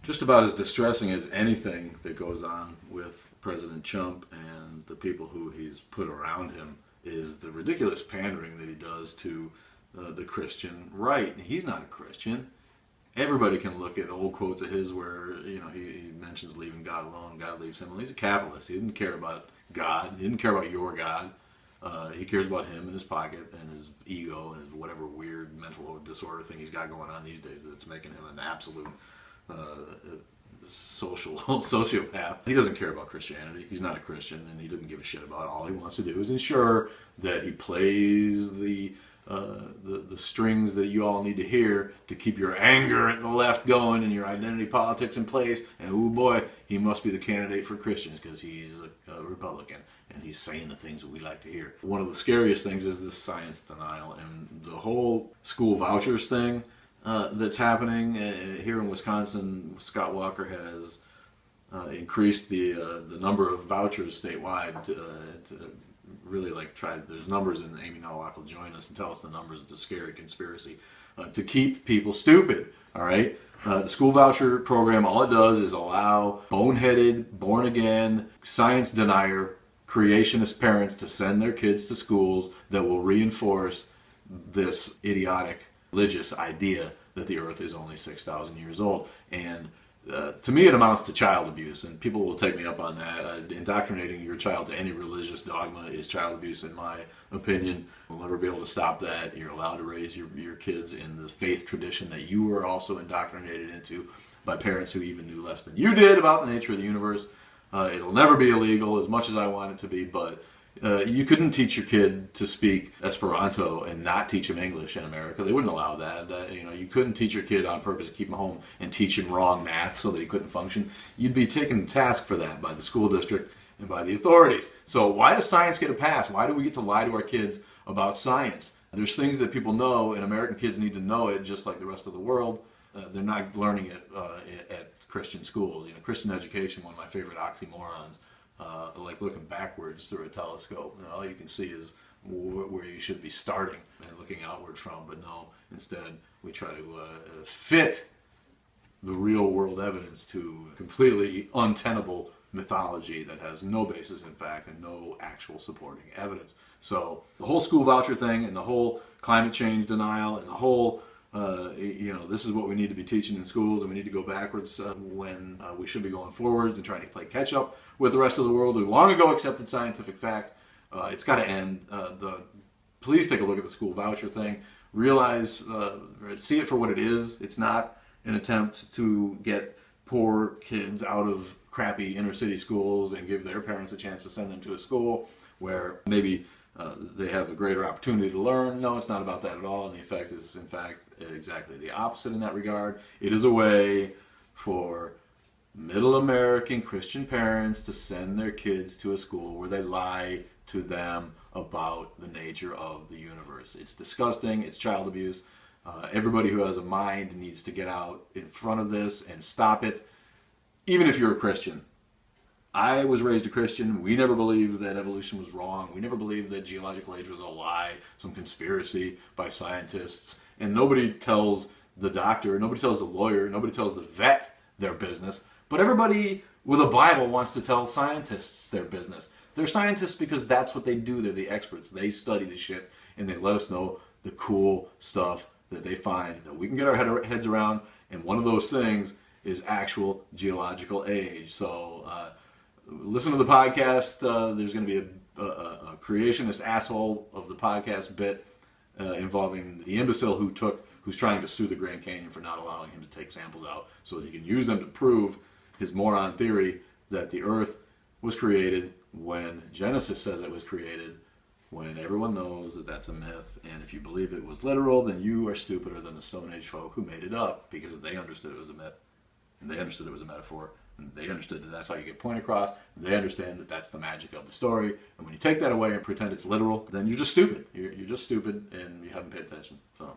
Just about as distressing as anything that goes on with President Trump and the people who he's put around him is the ridiculous pandering that he does to the Christian right. He's not a Christian. Everybody can look at old quotes of his where he mentions leaving God alone, God leaves him alone. He's a capitalist. He didn't care about God. He didn't care about your God. He cares about him and his pocket and his ego and his whatever weird mental disorder thing he's got going on these days that's making him an absolute sociopath. He doesn't care about Christianity. He's not a Christian, and he doesn't give a shit about it. All he wants to do is ensure that he plays the strings that you all need to hear to keep your anger at the left going and your identity politics in place. And oh boy, he must be the candidate for Christians because he's a Republican and he's saying the things that we like to hear. One of the scariest things is this science denial and the whole school vouchers thing that's happening here in Wisconsin. Scott Walker has increased the number of vouchers statewide to really there's numbers, and Amy Nowak will join us and tell us the numbers of the scary conspiracy to keep people stupid. All right, the school voucher program, all it does is allow boneheaded, born again, science denier, creationist parents to send their kids to schools that will reinforce this idiotic religious idea that the earth is only 6,000 years old. And to me, it amounts to child abuse, and people will take me up on that. Indoctrinating your child to any religious dogma is child abuse, in my opinion. We'll never be able to stop that. You're allowed to raise your kids in the faith tradition that you were also indoctrinated into by parents who even knew less than you did about the nature of the universe. It'll never be illegal, as much as I want it to be, but you couldn't teach your kid to speak Esperanto and not teach him English in America. They wouldn't allow that. You couldn't teach your kid on purpose to keep him home and teach him wrong math so that he couldn't function. You'd be taken to task for that by the school district and by the authorities. So why does science get a pass? Why do we get to lie to our kids about science? There's things that people know, and American kids need to know it just like the rest of the world. They're not learning it at Christian schools. Christian education, one of my favorite oxymorons. Like looking backwards through a telescope. All you can see is where you should be starting and looking outward from. But no, instead we try to fit the real world evidence to completely untenable mythology that has no basis in fact and no actual supporting evidence. So the whole school voucher thing and the whole climate change denial and the whole this is what we need to be teaching in schools, and we need to go backwards when we should be going forwards and trying to play catch up with the rest of the world who long ago accepted scientific fact. It's got to end. Please take a look at the school voucher thing. Realize, see it for what it is. It's not an attempt to get poor kids out of crappy inner city schools and give their parents a chance to send them to a school where maybe they have a greater opportunity to learn. No, it's not about that at all. And the effect is, in fact, exactly the opposite in that regard. It is a way for middle American Christian parents to send their kids to a school where they lie to them about the nature of the universe. It's disgusting. It's child abuse. Everybody who has a mind needs to get out in front of this and stop it, even if you're a Christian. I was raised a Christian. We never believed that evolution was wrong. We never believed that geological age was a lie, some conspiracy by scientists. And nobody tells the doctor, nobody tells the lawyer, nobody tells the vet their business. But everybody with a Bible wants to tell scientists their business. They're scientists because that's what they do. They're the experts. They study the shit and they let us know the cool stuff that they find that we can get our heads around. And one of those things is actual geological age. So listen to the podcast. There's going to be a creationist asshole of the podcast bit involving the imbecile who's trying to sue the Grand Canyon for not allowing him to take samples out so that he can use them to prove his moron theory that the earth was created when Genesis says it was created, when everyone knows that that's a myth. And if you believe it was literal, then you are stupider than the Stone Age folk who made it up because they understood it was a myth and they understood it was a metaphor. And they understood that that's how you get point across. And they understand that that's the magic of the story. And when you take that away and pretend it's literal, then you're just stupid. You're just stupid and you haven't paid attention. So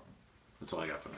that's all I got for now.